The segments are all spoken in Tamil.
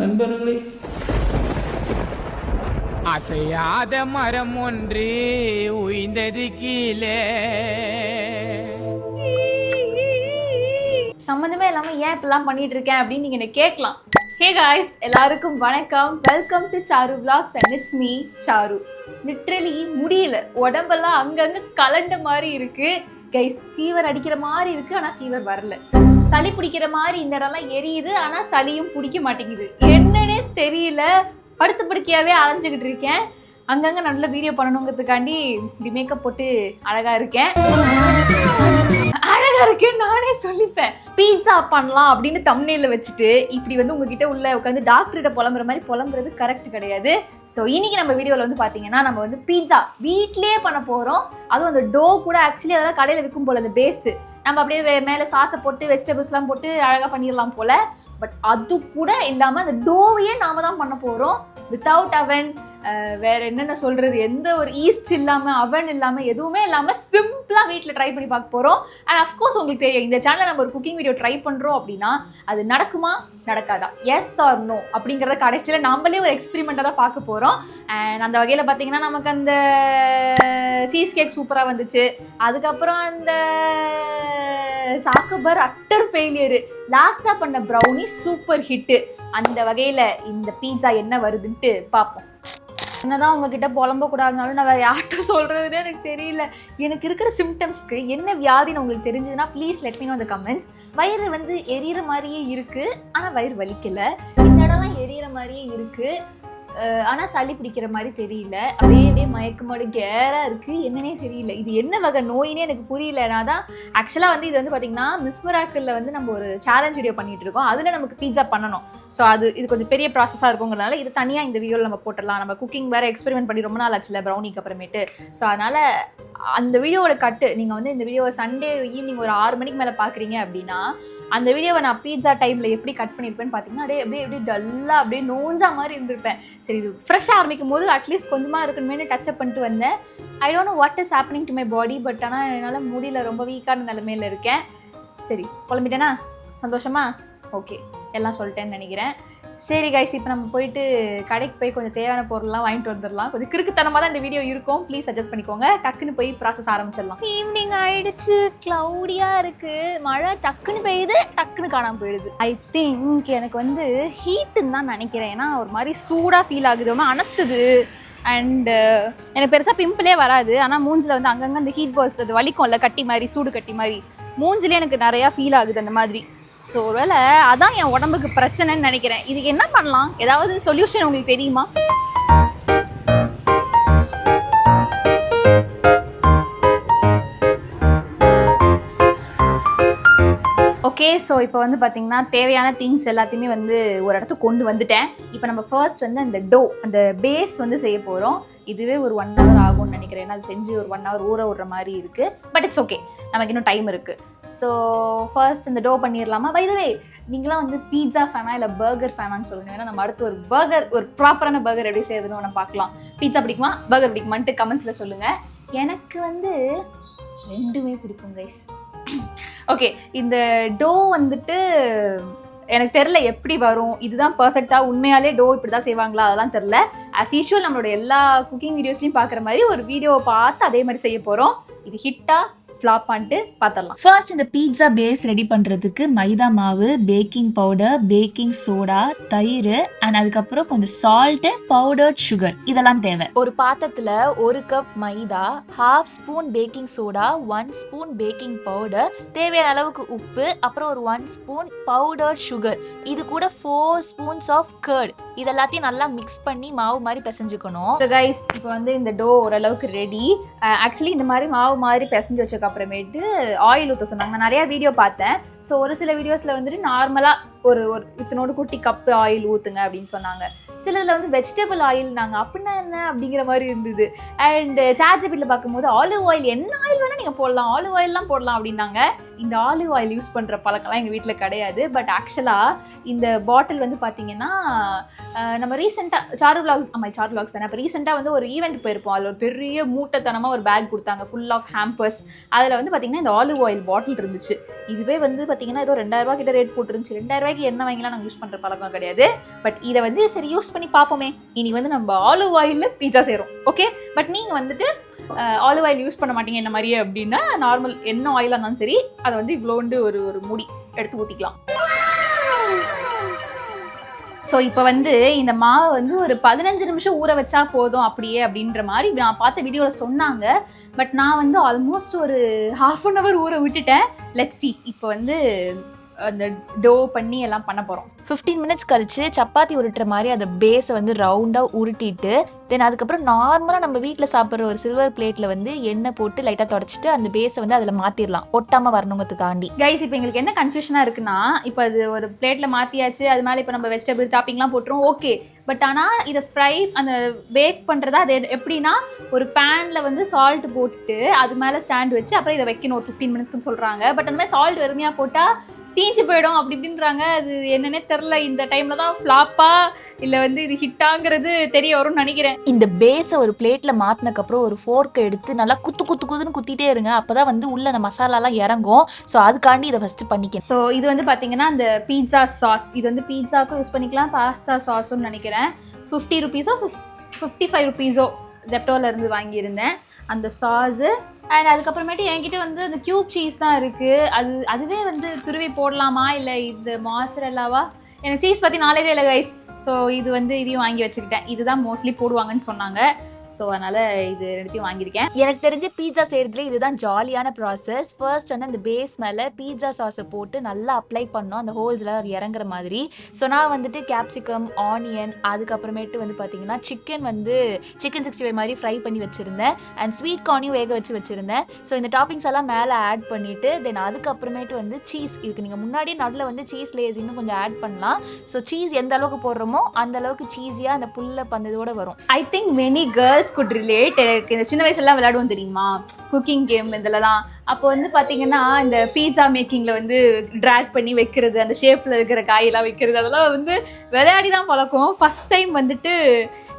நண்பர்களே, அசையாத மரம் ஒன்று உய்ந்தது கீழே. சம்மந்தமே இல்லாம ஏன் இப்பெல்லாம் பண்ணிட்டு இருக்கேன் அப்படின்னு நீங்க என்ன கேட்கலாம். ஹே காய்ஸ், எல்லாருக்கும் வணக்கம். Welcome to Charu vlogs and it's me Charu. Literally முடியல, உடம்பெல்லாம் அங்கங்க கலண்ட மாதிரி இருக்கு கைஸ். ஃபீவர் அடிக்கிற மாதிரி இருக்கு, ஆனா ஃபீவர் வரல. சளி பிடிக்கிற மாதிரி இந்த இடம்லாம் எரியுது, ஆனா சளியும் பிடிக்க மாட்டேங்குது. என்னன்னே தெரியல, படுத்து படுக்கையாவே அலைஞ்சுக்கிட்டு இருக்கேன். அங்கங்க நல்ல வீடியோ பண்ணணுங்கிறதுக்காண்டி இப்படி மேக்கப் போட்டு அழகா இருக்கேன் நானே சொல்லிப்பேன். பீட்சா பண்ணலாம் அப்படின்னு தம்ப்நெயில்ல வச்சுட்டு இப்படி வந்து உங்ககிட்ட உள்ள உட்காந்து டாக்டர்கிட்ட புலம்புற மாதிரி புலம்புறது கரெக்ட் கிடையாது. ஸோ இன்னைக்கு நம்ம வீடியோவில் வந்து பார்த்தீங்கன்னா நம்ம வந்து பீட்சா வீட்லேயே பண்ண போகிறோம். அதுவும் அந்த டோ கூட ஆக்சுவலி அதெல்லாம் கடையில் விற்கும் போல, அந்த பேஸு நம்ம அப்படியே மேலே சாஸை போட்டு வெஜிடபிள்ஸ்லாம் போட்டு அழகாக பண்ணிடலாம் போல. பட் அது கூட இல்லாமல் அந்த டோவையே நாம தான் பண்ண போகிறோம். வித்தவுட் அவன், வேற என்னென்ன சொல்றது, எந்த ஒரு ஈஸ்ட் இல்லாமல் அவன் இல்லாமல் எதுவுமே இல்லாமல் சிம்பிளாக வீட்டில் ட்ரை பண்ணி பார்க்க போகிறோம். அண்ட் அஃப்கோர்ஸ் உங்களுக்கு தெரியும், இந்த சேனலில் நம்ம ஒரு குக்கிங் வீடியோ ட்ரை பண்ணுறோம் அப்படின்னா அது நடக்குமா நடக்காதா, எஸ் ஆர் நோ அப்படிங்கிறத கடைசியில் நம்மளே ஒரு எக்ஸ்பெரிமெண்ட்டாக தான் பார்க்க போகிறோம். அண்ட் அந்த வகையில் பார்த்தீங்கன்னா நமக்கு அந்த சீஸ் கேக் சூப்பராக வந்துச்சு. அதுக்கப்புறம் அந்த சாக்கோபார் அட்டர் ஃபெயிலியரு, லாஸ்ட்டாக பண்ண ப்ரௌனி சூப்பர் ஹிட்டு. அந்த வகையில் இந்த பீட்சா என்ன வருதுன்ட்டு பார்ப்போம். என்னதான் உங்ககிட்ட புலம்ப கூடாதுனாலும் நான் வேறு யார்கிட்ட சொல்கிறதுனே எனக்கு தெரியல. எனக்கு இருக்கிற சிம்டம்ஸ்க்கு என்ன வியாதின்னு உங்களுக்கு தெரிஞ்சதுன்னா ப்ளீஸ் லெட் மீ நோ இந்த கமெண்ட்ஸ். வயிறு வந்து எரியிற மாதிரியே இருக்குது, ஆனால் வயிறு வலிக்கலை. இந்த இடம்லாம் எரியிற மாதிரியே இருக்குது, ஆனால் சளி பிடிக்கிற மாதிரி தெரியல. அப்படியே மயக்கமாடு கேராக இருக்குது, என்னன்னே தெரியல. இது என்ன வகை நோயினே எனக்கு புரியல. நான் தான் ஆக்சுவலாக வந்து இது வந்து பார்த்திங்கன்னா மிஸ் மிராக்கிளில் வந்து நம்ம ஒரு சேலஞ்ச் வீடியோ பண்ணிகிட்டு இருக்கோம். அதில் நமக்கு பீட்சா பண்ணணும். ஸோ இது கொஞ்சம் பெரிய ப்ராசஸாக இருக்குங்கிறதுனால இது தனியாக இந்த வீடியோவில் நம்ம போட்டுடலாம். நம்ம குக்கிங் வேறு எக்ஸ்பெரிமெண்ட் பண்ணி ரொம்ப நாள் ஆச்சுல ப்ரௌனிக்கு அப்புறமேட்டு. ஸோ அதனால் அந்த வீடியோவோட கட்டு நீங்கள் வந்து இந்த வீடியோவை சண்டே ஈவினிங் ஒரு 6 மணிக்கு மேலே பார்க்குறீங்க அப்படின்னா அந்த வீடியோவை நான் பீட்சா டைமில் எப்படி கட் பண்ணியிருப்பேன்னு பார்த்தீங்கன்னா அப்படியே டல்லாக அப்படியே நோஞ்சா மாதிரி இருந்திருப்பேன். சரி, இது ஃப்ரெஷ்ஷாக ஆரம்பிக்கும் போது அட்லீஸ்ட் கொஞ்சமாக இருக்கணுமே டச்சப் பண்ணிட்டு வந்தேன். I don't know what is happening to my body, but ஆனால் என்னால் முடியல, ரொம்ப வீக்கான நிலைமையில் இருக்கேன். சரி, புலம்பிட்டேனா? சந்தோஷமா? ஓகே, எல்லாம் சொல்லிட்டேன்னு நினைக்கிறேன். சரி கைஸ், இப்போ நம்ம போயிட்டு கடைக்கு போய் கொஞ்சம் தேவையான பொருள்லாம் வாங்கிட்டு வந்துடலாம். கொஞ்சம் கிறுக்குத்தனமாக தான் இந்த வீடியோ இருக்கும், ப்ளீஸ் அட்ஜஸ்ட் பண்ணிக்கோங்க. டக்குன்னு போய் ப்ராசஸ் ஆரம்பிச்சிடலாம். ஈவினிங் ஆயிடுச்சு, க்ளவுடியாக இருக்குது, மழை டக்குன்னு பெய்யுது, டக்குன்னு காணாமல் போயிடுது. ஐ திங்க் எனக்கு வந்து ஹீட்டுன்னு தான் நினைக்கிறேன். ஏன்னா ஒரு மாதிரி சூடாக ஃபீல் ஆகுது, ரொம்ப அனத்துது. அண்டு எனக்கு பெருசாக பிம்பிளே வராது, ஆனால் மூஞ்சில் வந்து அங்கங்கே அந்த ஹீட் பால்ஸ் அது வலிக்கும்ல, கட்டி மாதிரி, சூடு கட்டி மாதிரி மூஞ்சிலே எனக்கு நிறையா ஃபீல் ஆகுது அந்த மாதிரி. ஸோ ஒருவேளை அதான் என் உடம்புக்கு பிரச்சனைன்னு நினைக்கிறேன். இதுக்கு என்ன பண்ணலாம், ஏதாவது சொல்யூஷன் உங்களுக்கு தெரியுமா? ஓகே, ஸோ இப்போ வந்து பார்த்திங்கன்னா தேவையான திங்ஸ் எல்லாத்தையுமே வந்து ஒரு இடத்துக்கு கொண்டு வந்துட்டேன். இப்போ நம்ம ஃபர்ஸ்ட் வந்து அந்த டோ, அந்த பேஸ் வந்து செய்ய போகிறோம். இதுவே ஒரு 1 hour ஆகும்னு நினைக்கிறேன். ஏன்னா அது செஞ்சு ஒரு 1 hour ஊற விடுற மாதிரி இருக்குது. பட் இட்ஸ் ஓகே, நமக்கு இன்னும் டைம் இருக்குது. ஸோ ஃபர்ஸ்ட் இந்த டோ பண்ணிடலாமா? பை த வே, நீங்களாம் வந்து பீட்சா ஃபேனா இல்லை பர்கர் ஃபேனான்னு சொல்லுங்கள். ஏன்னா நம்ம அடுத்து ஒரு ப்ராப்பரான பர்கர் எப்படி செய்யறதுன்னு நம்ம பார்க்கலாம். பீட்சா பிடிக்குமா பர்கர் பிடிக்குமான்ட்டு கமெண்ட்ஸில் சொல்லுங்கள். எனக்கு வந்து ரெண்டுமே பிடிக்கும் கைஸ். ஓகே, இந்த டோ வந்துட்டு எனக்கு தெரில எப்படி வரும், இதுதான் பர்ஃபெக்டாக உண்மையாலே டோ இப்படி தான் செய்வாங்களா அதெல்லாம் தெரில. ஆஸ் யூஷுவல் நம்மளோட எல்லா குக்கிங் வீடியோஸ்லையும் பார்க்குற மாதிரி ஒரு வீடியோவை பார்த்து அதே மாதிரி செய்ய போகிறோம். இது ஹிட்டா ஃப்ளாப் பண்ணிட்டு பார்த்துடலாம். ஃபர்ஸ்ட் இந்த பீட்சா பேஸ் ரெடி பண்ணுறதுக்கு மைதா மாவு, பேக்கிங் பவுடர், பேக்கிங் சோடா, தயிர் அண்ட் அதுக்கப்புறம் கொஞ்சம் சால்ட்டு, பவுடர்ட் சுகர் இதெல்லாம் தேவை. ஒரு பாத்திரத்தில் 1 கப் மைதா, 1/2 spoon baking soda, 1 spoon baking powder, தேவையான அளவுக்கு உப்பு, அப்புறம் ஒரு 1 ஸ்பூன் பவுடர்ட் சுகர், இது கூட 4 ஸ்பூன்ஸ் ஆஃப் கர்ட், இதெல்லாத்தையும் நல்லா மிக்ஸ் பண்ணி மாவு மாதிரி பிசைஞ்சுக்கணும். கைஸ், இப்போ வந்து இந்த டோ ஓரளவுக்கு ரெடி. ஆக்சுவலி இந்த மாதிரி மாவு மாதிரி பிசைஞ்சு வச்ச அப்புறமேட்டு ஆயில் ஊற்ற சொன்னாங்க. நான் நிறைய வீடியோ பார்த்தேன். ஸோ ஒரு சில வீடியோஸில் வந்துட்டு நார்மலாக ஒரு இத்தனோடு குட்டி கப்பு ஆயில் ஊற்றுங்க அப்படின்னு சொன்னாங்க. சிலதில் வந்து வெஜிடபிள் ஆயில்னாங்க. அப்படின்னா என்ன அப்படிங்கிற மாதிரி இருந்தது. அண்ட் சாட்ஜிபிட்டில் பார்க்கும்போது ஆலிவ் ஆயில், என்ன ஆயில் வேணால் நீங்கள் போடலாம், ஆலிவ் ஆயிலெலாம் போடலாம் அப்படின்னாங்க. இந்த ஆலிவ் ஆயில் யூஸ் பண்ணுற பழக்கம்லாம் எங்கள் வீட்டில் கிடையாது. பட் ஆக்சுவலாக இந்த பாட்டில் வந்து பார்த்தீங்கன்னா நம்ம ரீசெண்டாக சாரு விளாக்ஸ் தானே, அப்போ ரீசெண்டாக வந்து ஒரு ஈவெண்ட் போயிருப்போம். அதில் ஒரு பெரிய மூட்டைத்தனமாக ஒரு பேக் கொடுத்தாங்க ஃபுல் ஆஃப் ஹேம்பர்ஸ். அதில் வந்து பார்த்தீங்கன்னா இந்த ஆலிவ் ஆயில் பாட்டில் இருந்துச்சு. இதுவே வந்து பார்த்தீங்கன்னா ஏதோ 2000 ரூபா கிட்ட ரேட் போட்டுருந்துச்சு. 2000 ரூபாய்க்கு என்ன வாங்கிலாம் நாங்கள் யூஸ் பண்ணுற பழக்கம் கிடையாது. பட் இதை வந்து சரி யூஸ் பண்ணி பார்ப்போமே, இனி வந்து நம்ம ஆலிவ் ஆயிலில் பீட்சா செய்கிறோம். ஓகே, பட் நீங்கள் வந்துட்டு ஆலிவ் ஆயில் யூஸ் பண்ண மாட்டீங்க என்ன மாதிரியே அப்படின்னா நார்மல் என்ன ஆயிலாக இருந்தாலும் சரி அதை வந்து இவ்வளோண்டு ஒரு மூடி எடுத்து ஊற்றிக்கலாம். ஸோ இப்போ வந்து இந்த மாவை வந்து ஒரு 15 நிமிஷம் ஊற வச்சா போதும் அப்படியே அப்படின்ற மாதிரி நான் பார்த்த வீடியோவில் சொன்னாங்க. பட் நான் வந்து ஆல்மோஸ்ட் ஒரு 1/2 hour ஊற விட்டுட்டேன். லெட்ஸ் சி இப்போ வந்து அந்த டோ பண்ணி எல்லாம் பண்ண போகிறோம். 15 minutes கழிச்சு சப்பாத்தி உருட்டுற மாதிரி அந்த பேஸை வந்து ரவுண்டாக உருட்டிட்டு தென் அதுக்கப்புறம் நார்மலாக நம்ம வீட்டில் சாப்பிட்ற ஒரு சில்வர் பிளேட்டில் வந்து எண்ணெய் போட்டு லைட்டாக தொடச்சிட்டு அந்த பேஸை வந்து அதில் மாற்றிடலாம், ஒட்டாமல் வரணுங்கிறதுக்காண்டி. கைஸ் இப்போ எங்களுக்கு என்ன கன்ஃபியூஷனாக இருக்குன்னா, இப்போ அது ஒரு பிளேட்டில் மாற்றியாச்சு, அது மேலே இப்போ நம்ம வெஜிடபிள் டாப்பிங்லாம் போட்டுரும், ஓகே. பட் ஆனால் இதை ஃப்ரை அந்த பேக் பண்ணுறதா அது எப்படின்னா ஒரு பேனில் வந்து சால்ட் போட்டு அது மேலே ஸ்டாண்ட் வச்சு அப்புறம் இதை வைக்கணும் ஒரு 15 minutesக்குன்னு சொல்கிறாங்க. பட் அந்த மாதிரி சால்ட் வெறுமையாக போட்டால் தீஞ்சு போயிடும் அப்படி இப்படின்றாங்க. அது என்னன்னே தெரில. இந்த டைமில் தான் ஃப்ளாப்பா இல்லை வந்து இது ஹிட்டாங்கிறது தெரிய வரும்னு நினைக்கிறேன். இந்த பேஸை ஒரு பிளேட்டில் மாற்றினதுக்கப்புறம் ஒரு ஃபோர்க்கை எடுத்து நல்லா குத்துன்னு குத்திட்டே இருங்க. அப்போ தான் வந்து உள்ள அந்த மசாலாலாம் இறங்கும். ஸோ அதுக்காண்டி இதை ஃபஸ்ட்டு பண்ணிக்கணும். ஸோ இது வந்து பார்த்தீங்கன்னா அந்த பீட்சா சாஸ், இது வந்து பீட்சாவுக்கும் யூஸ் பண்ணிக்கலாம், பாஸ்தா சாஸுன்னு நினைக்கிறேன். 50 rupees 55 rupees ஜெப்டோவில் இருந்து வாங்கியிருந்தேன் அந்த சாஸு. அண்ட் அதுக்கப்புறமேட்டு என்கிட்ட வந்து அந்த க்யூப் சீஸ் தான் இருக்குது. அதுவே வந்து துருவி போடலாமா இல்லை இந்த மாசரெல்லாவா, எனக்கு சீஸ் பற்றி நாலேஜே இல்லை கைஸ். ஸோ இது வந்து இதையும் வாங்கி வச்சுக்கிட்டேன். இதுதான் மோஸ்ட்லி போடுவாங்கன்னு சொன்னாங்க. ஸோ அதனால் இது ரெண்டுத்தையும் வாங்கியிருக்கேன். எனக்கு தெரிஞ்ச பீட்சா செய்கிறதுல இதுதான் ஜாலியான ப்ராசஸ். ஃபர்ஸ்ட் வந்து அந்த பேஸ் மேலே பீட்சா சாஸை போட்டு நல்லா அப்ளை பண்ணோம், அந்த ஹோல்ஸில் அது இறங்குற மாதிரி. ஸோ நான் வந்துட்டு கேப்சிகம், ஆனியன், அதுக்கப்புறமேட்டு வந்து பார்த்தீங்கன்னா சிக்கன் 65 மாதிரி ஃப்ரை பண்ணி வச்சுருந்தேன். அண்ட் ஸ்வீட் கார்னையும் வேக வச்சுருந்தேன். ஸோ இந்த டாப்பிங்ஸ் எல்லாம் மேலே ஆட் பண்ணிவிட்டு தென் அதுக்கப்புறமேட்டு வந்து சீஸ், இதுக்கு நீங்கள் முன்னாடியே நடுவில் வந்து சீஸ் லேயர்ஸ் இன்னும் கொஞ்சம் ஆட் பண்ணலாம். ஸோ சீஸ் எந்த அளவுக்கு போடுறோமோ அந்த அளவுக்கு சீஸியாக அந்த புல்ல பந்ததோடு வரும். I think many girls could relate. எனக்கு இந்த சின்ன வயசுலாம் விளையாடுவோம் தெரியுமா, குக்கிங் கேம் இதெல்லாம். அப்போ வந்து பார்த்தீங்கன்னா இந்த பீட்சா மேக்கிங்கில் வந்து ட்ராக் பண்ணி வைக்கிறது, அந்த ஷேப்பில் இருக்கிற காயெல்லாம் வைக்கிறது, அதெல்லாம் வந்து விளையாடி தான் பழக்கம். ஃபஸ்ட் டைம் வந்துட்டு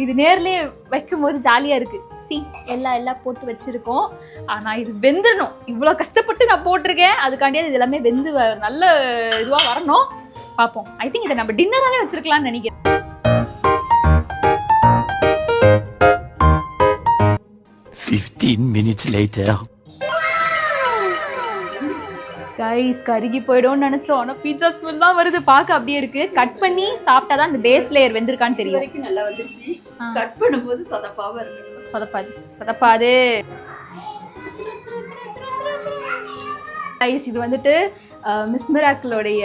இது நேர்லேயே வைக்கும் போது ஜாலியாக இருக்குது. எல்லாம் போட்டு வச்சுருக்கோம். ஆனால் இது வெந்துடணும். இவ்வளோ கஷ்டப்பட்டு நான் போட்டிருக்கேன், அதுக்காண்டியே இது எல்லாமே வெந்து நல்ல இதுவாக வரணும். பார்ப்போம். ஐ திங்க் இதை நம்ம டின்னராகவே வச்சுருக்கலாம்னு நினைக்கிறேன். minutes later. கைஸ் கருகி போய்டும்னு நினைச்சோம். ஆனால் பீட்சா ஸ்மெல் தான் வருது. பார்க்க அப்படியே இருக்கு. கட் பண்ணி சாப்பிட்டா தான் இந்த பேஸ் லேயர் வெந்திருக்கான்னு தெரியும். வரைக்கும் நல்லா வந்துருச்சு. கட் பண்ணும்போது சொதப்பாவா இருக்கு. சொதப்பாது. கைஸ் இது வந்துட்டு மிஸ் மிராக்கிளோடைய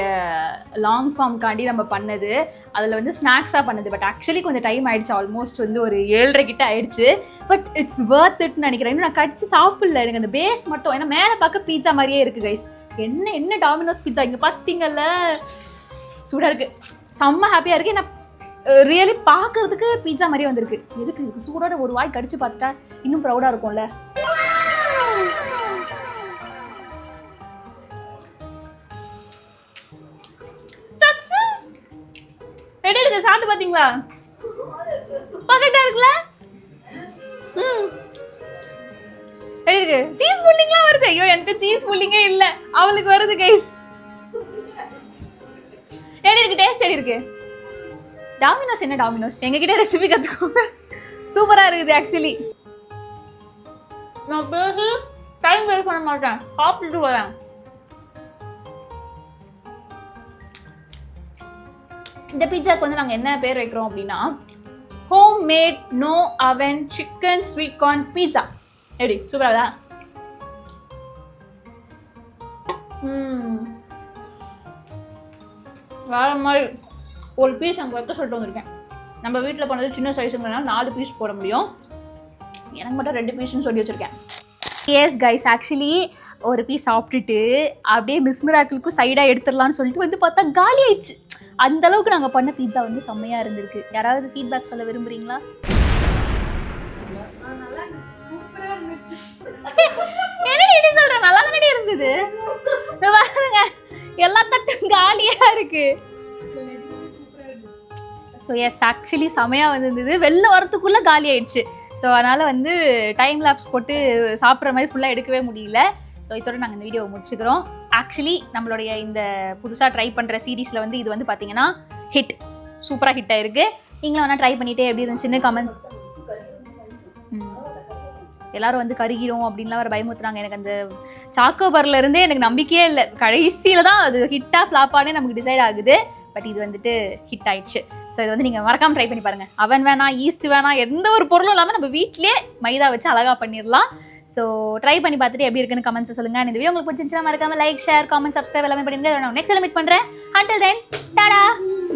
லாங் ஃபார்ம் காண்டி நம்ம பண்ணது. அதில் வந்து ஸ்நாக்ஸாக பண்ணது. பட் ஆக்சுவலி கொஞ்சம் டைம் ஆயிடுச்சு. ஆல்மோஸ்ட் வந்து ஒரு 7:30 கிட்ட ஆயிடுச்சு. பட் இட்ஸ் வர்த் இட்னு நினைக்கிறேன். இன்னும் நான் கடிச்சு சாப்பிடல. எனக்கு அந்த பேஸ் மட்டும், ஏன்னா மேலே பார்க்க பீட்சா மாதிரியே இருக்குது கைஸ். என்ன டாமினோஸ் பீட்சா இங்கே பார்த்தீங்கல்ல, சூடாக இருக்குது. செம்ம ஹாப்பியாக இருக்குது. ஏன்னா ரியலி பார்க்கறதுக்கு பீட்சா மாதிரியே வந்திருக்கு. எதுக்கு இதுக்கு சூடோட ஒரு வாய் கடிச்சு பார்த்துட்டா இன்னும் ப்ரௌடாக இருக்கும்ல. ரெடி இருக்கு. சாப்பிட்டு பாத்தீங்களா? பர்ஃபெக்ட்டா இருக்குல்ல? ரெடி இருக்கு. சீஸ் புல்லிங்லாம் வருது. ஐயோ எனக்கு சீஸ் புல்லிங்கே இல்ல, அவளுக்கு வருது கைஸ். ரெடி இருக்கு. டேஸ்ட் ரெடி இருக்கு. டாமினோஸ் என்ன டாமினோஸ், எங்ககிட்ட ரெசிபி கத்துக்கோங்க. சூப்பரா இருக்குது ஆக்சுவலி. நான் பேசி டைம் வேஸ்ட் பண்ண மாட்டேன், சாப்பிட்டுட்டு வரேன். இந்த பீட்சாக்கு வந்து நாங்கள் என்ன பேர் வைக்கிறோம் அப்படின்னா ஹோம் மேட் நோ அவன் சிக்கன் ஸ்வீட் கார்ன் பீட்சா. எப்படி சூப்பராக வேற மாதிரி ஒரு பீஸ் அங்கே வைக்க சொல்லிட்டு வந்திருக்கேன். நம்ம வீட்டில் பண்ணது சின்ன சைஸுங்கிறதுனால 4 பீஸ் போட முடியும். எனக்கு மட்டும் 2 பீஸ்ன்னு சொல்லி வச்சுருக்கேன். எஸ் கைஸ், ஆக்சுவலி ஒரு பீஸ் சாப்பிட்டுட்டு அப்படியே மிஸ் மிராக்கிளுக்கும் சைடாக எடுத்துடலான்னு சொல்லிட்டு வந்து பார்த்தா காலி ஆயிடுச்சு. அந்த அளவுக்கு நாங்கள் பண்ண பீட்சா வந்து செம்மையாக இருந்திருக்கு. யாராவது ஃபீட்பேக் சொல்ல விரும்புறீங்களா? நல்லா இருந்துச்சு, சூப்பரா இருந்துச்சு. என்னடி இப்படி சொல்ற? நல்லா தானே இருந்தது. பாருங்க எல்லா தட்டும் காலியா இருக்கு. ஸோ எஸ், ஆக்சுவலி செமையாக வந்துருந்தது. வெளில வரத்துக்குள்ளே காலி ஆயிடுச்சு. ஸோ அதனால் வந்து டைம் லேப்ஸ் போட்டு சாப்பிட்ற மாதிரி ஃபுல்லாக எடுக்கவே முடியல. ஸோ இதோட நாங்கள் இந்த வீடியோவை முடிச்சுக்கிறோம். ஆக்சுவலி நம்மளுடைய இந்த புதுசாக ட்ரை பண்ணுற சீரீஸில் வந்து இது வந்து பார்த்தீங்கன்னா ஹிட், சூப்பராக ஹிட் ஆயிருக்கு. நீங்களும் வேணால் ட்ரை பண்ணிவிட்டு எப்படி இருந்துச்சுன்னு கமெண்ட்ஸ். எல்லாரும் வந்து கருகிடும் அப்படின்லாம் வர பயமுறுத்துறாங்க. எனக்கு அந்த சாக்கோபர்ல இருந்தே எனக்கு நம்பிக்கையே இல்லை. கடைசியில் தான் அது ஹிட்டாக ஃப்ளாப்பானே நமக்கு டிசைட் ஆகுது. பட் இது வந்துட்டு ஹிட் ஆயிடுச்சு. ஸோ இது வந்து நீங்கள் மறக்காமல் ட்ரை பண்ணி பாருங்கள். அவன் வேணாம், ஈஸ்ட் வேணாம், எந்த ஒரு பொருளும் இல்லாமல் நம்ம வீட்டிலே மைதா வச்சு அழகாக பண்ணிடலாம். ஸோ ட்ரை பண்ணி பார்த்துட்டு எப்படி இருக்குன்னு கமெண்ட்ஸ் சொல்லுங்கள். இந்த வீடியோ உங்களுக்கு பிடிச்சிருந்துச்சுன்னா மறக்காமல் லைக், ஷேர், காமெண்ட், சப்ஸ்கிரைப் எல்லாமே பண்ணிடுங்க. நான் நெக்ஸ்ட் மீட் பண்ணுறேன். Until then Tata.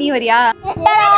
நீ வரியா? டாடா.